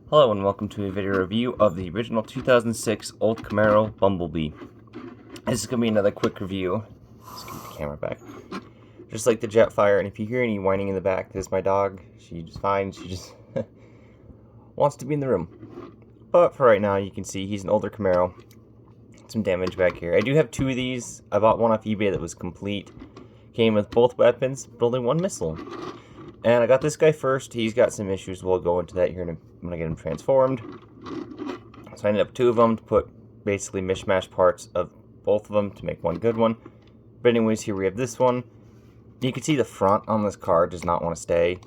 Hello and welcome to a video review of the original 2006 old Camaro Bumblebee. This is going to be another quick review. Let's get the camera back. Just like the Jetfire, and if you hear any whining in the back, this is my dog. She's fine, she just wants to be in the room. But for right now, you can see he's an older Camaro. Some damage back here. I do have two of these. I bought one off eBay that was complete. Came with both weapons, but only one missile. And I got this guy first. He's got some issues. We'll go into that here when I get him transformed. So I ended up two of them to put basically mishmash parts of both of them to make one good one. But anyways, here we have this one. You can see the front on this car does not want to stay.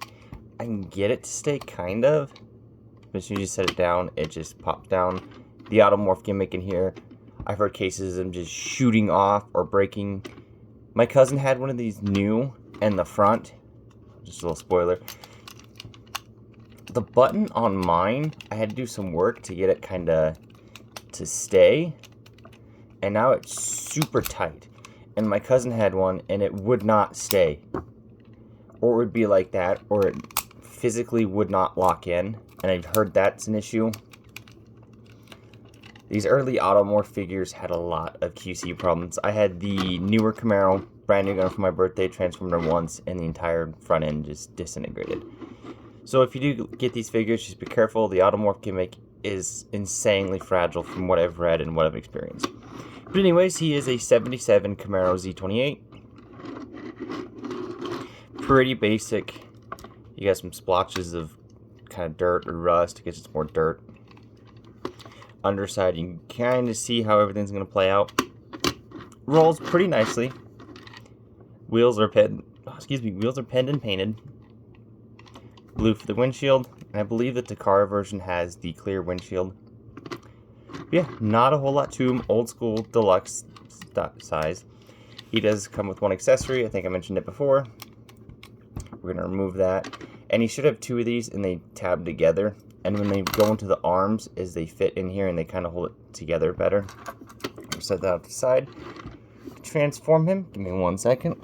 I can get it to stay kind of. But as soon as you set it down, it just pops down. The automorph gimmick in here, I've heard cases of them just shooting off or breaking. My cousin had one of these new in the front. Just a little spoiler. The button on mine, I had to do some work to get it kind of to stay. And now it's super tight. And my cousin had one and it would not stay. Or it would be like that, or it physically would not lock in. And I've heard that's an issue. These early Automorph figures had a lot of QC problems. I had the newer Camaro, brand new gun for my birthday, transformed her once, and the entire front end just disintegrated. So if you do get these figures, just be careful. The Automorph gimmick is insanely fragile from what I've read and what I've experienced. But anyways, he is a 77 Camaro Z28. Pretty basic. You got some splotches of kind of dirt or rust. I guess it's more dirt. Underside, you can kind of see how everything's going to play out. Rolls pretty nicely. Wheels are penned and painted. Blue for the windshield. And I believe that the car version has the clear windshield. But yeah, not a whole lot to him. Old school deluxe size. He does come with one accessory. I think I mentioned it before. We're going to remove that. And he should have two of these and they tab together. And when they go into the arms, is they fit in here and they kind of hold it together better. I'll set that out to the side. Transform him. Give me 1 second.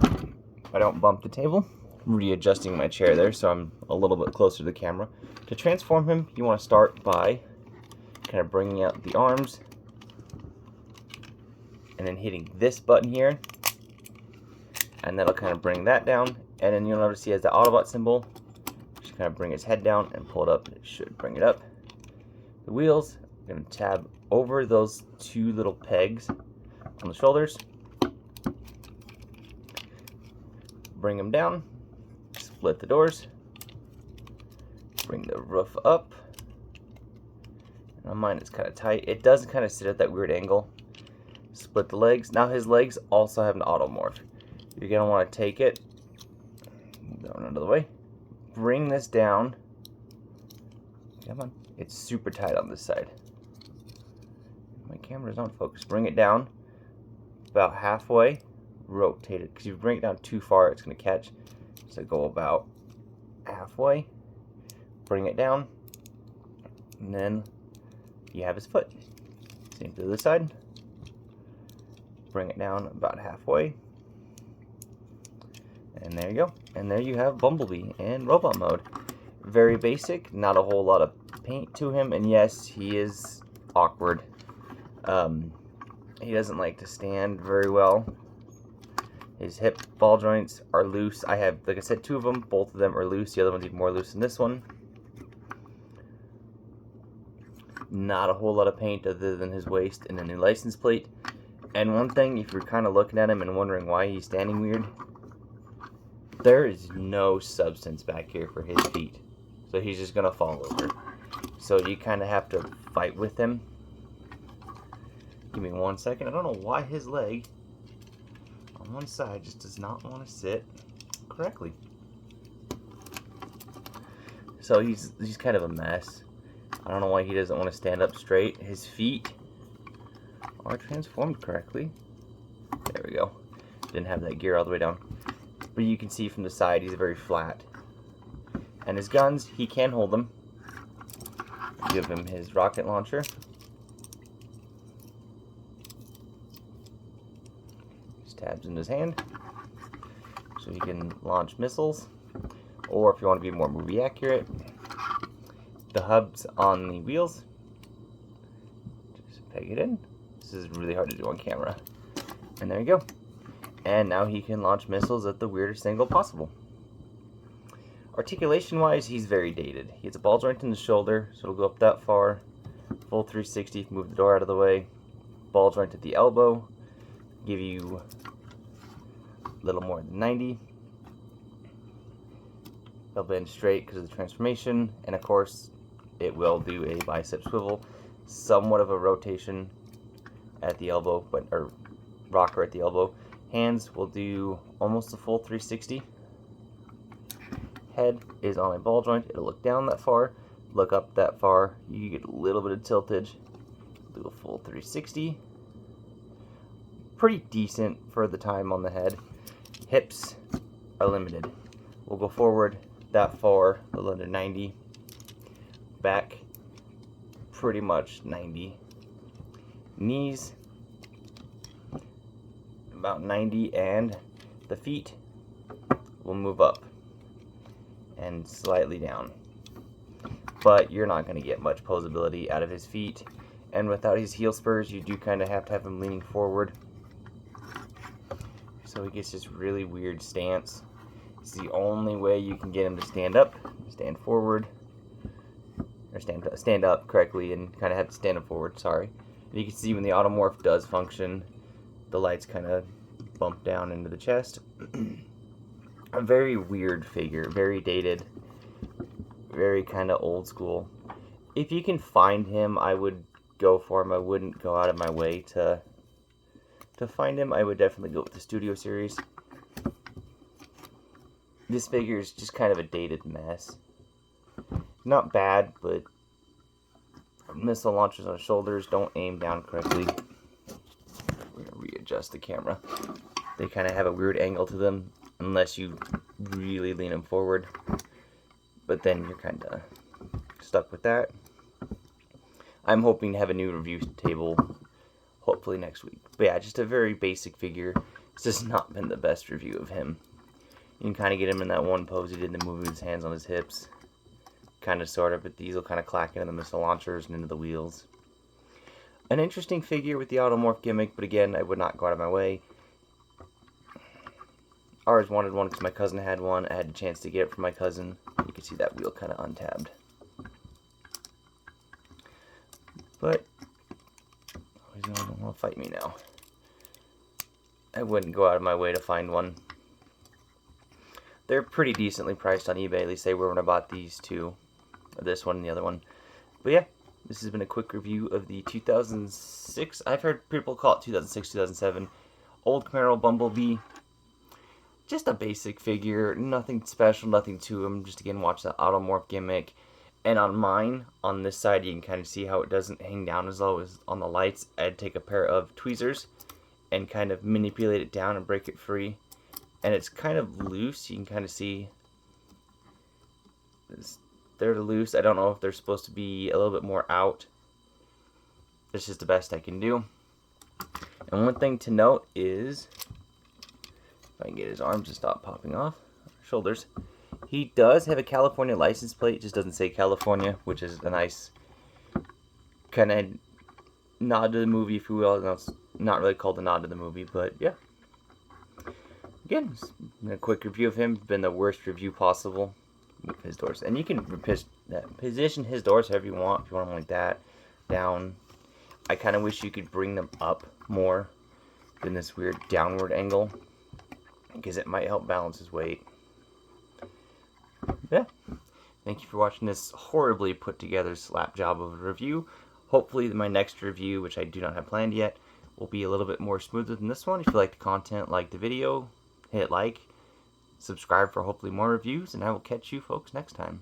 I don't bump the table. I'm readjusting my chair there so I'm a little bit closer to the camera. To transform him, you want to start by kind of bringing out the arms and then hitting this button here. And that'll kind of bring that down. And then you'll notice he has the Autobot symbol. Just kind of bring his head down and pull it up. It should bring it up. The wheels, I'm going to tab over those two little pegs on the shoulders. Bring them down. Split the doors. Bring the roof up. And on mine it's kind of tight. It does kind of sit at that weird angle. Split the legs. Now his legs also have an automorph. You're going to want to take it. Move that one out of the way. Bring this down. Come on. It's super tight on this side. My camera's on focus. Bring it down about halfway. Rotate it. Because if you bring it down too far, it's going to catch. So go about halfway. Bring it down. And then you have his foot. Same to the other side. Bring it down about halfway. And there you go. And there you have Bumblebee in robot mode. Very basic, not a whole lot of paint to him, and yes, he is awkward. He doesn't like to stand very well. His hip ball joints are loose. I have, like I said, two of them. Both of them are loose. The other one's even more loose than this one. Not a whole lot of paint other than his waist and a new license plate. And one thing, if you're kind of looking at him and wondering why he's standing weird, there is no substance back here for his feet. So he's just going to fall over. So you kind of have to fight with him. Give me 1 second. I don't know why his leg on one side just does not want to sit correctly. So he's kind of a mess. I don't know why he doesn't want to stand up straight. His feet are transformed correctly. There we go. Didn't have that gear all the way down. But you can see from the side he's very flat. And his guns, he can hold them. Give him his rocket launcher. Just tabs in his hand. So he can launch missiles. Or if you want to be more movie accurate, the hubs on the wheels, just peg it in. This is really hard to do on camera. And there you go. And now he can launch missiles at the weirdest angle possible. Articulation wise, he's very dated. He has a ball joint in the shoulder, so it'll go up that far. Full 360 if you move the door out of the way. Ball joint at the elbow, give you a little more than 90. They'll bend straight because of the transformation, and of course it will do a bicep swivel, somewhat of a rotation at the elbow, or rocker at the elbow. Hands will do almost a full 360. Head is on a ball joint. It'll look down that far, look up that far. You get a little bit of tiltage. Do a full 360. Pretty decent for the time on the head. Hips are limited. We'll go forward that far, a little under 90. Back, pretty much 90. Knees, about 90, and the feet will move up and slightly down. But you're not going to get much posability out of his feet. And without his heel spurs, you do kind of have to have him leaning forward. So he gets this really weird stance. It's the only way you can get him to stand up, stand forward, or stand up correctly, and kind of have to stand up forward, sorry. And you can see when the automorph does function, the lights kind of bump down into the chest. A very weird figure, very dated, very kind of old school. If you can find him, I would go for him. I wouldn't go out of my way to find him. I would definitely go with the Studio Series. This figure is just kind of a dated mess. Not bad, but missile launchers on shoulders don't aim down correctly. We're going to readjust the camera. They kind of have a weird angle to them unless you really lean them forward. But then you're kind of stuck with that. I'm hoping to have a new review table hopefully next week. But yeah, just a very basic figure. This has not been the best review of him. You can kind of get him in that one pose he did in the movie with his hands on his hips. Kind of, sort of, but these will kind of clack into the missile launchers and into the wheels. An interesting figure with the automorph gimmick, but again, I would not go out of my way. I always wanted one because my cousin had one. I had a chance to get it from my cousin. You can see that wheel kind of untabbed. But he's don't want to fight me now. I wouldn't go out of my way to find one. They're pretty decently priced on eBay. At least they were when I bought these two. This one and the other one. But yeah, this has been a quick review of the 2006, I've heard people call it 2006, 2007, Old Camaro Bumblebee. Just a basic figure, nothing special, nothing to him. Just again, watch the automorph gimmick. And on mine, on this side, you can kind of see how it doesn't hang down as low as on the lights. I'd take a pair of tweezers and kind of manipulate it down and break it free. And it's kind of loose. You can kind of see they're loose. I don't know if they're supposed to be a little bit more out. This is the best I can do. And one thing to note is, if I can get his arms to stop popping off, shoulders, he does have a California license plate. It just doesn't say California, which is a nice kind of nod to the movie, if you will. No, it's not really called a nod to the movie, but yeah. Again, a quick review of him. Been the worst review possible. Move his doors, and you can position his doors however you want. If you want them like that, down. I kind of wish you could bring them up more than this weird downward angle, because it might help balance his weight. Yeah. Thank you for watching this horribly put together slap job of a review. Hopefully my next review, which I do not have planned yet, will be a little bit more smoother than this one. If you like the content, like the video, hit like, subscribe for hopefully more reviews, and I will catch you folks next time.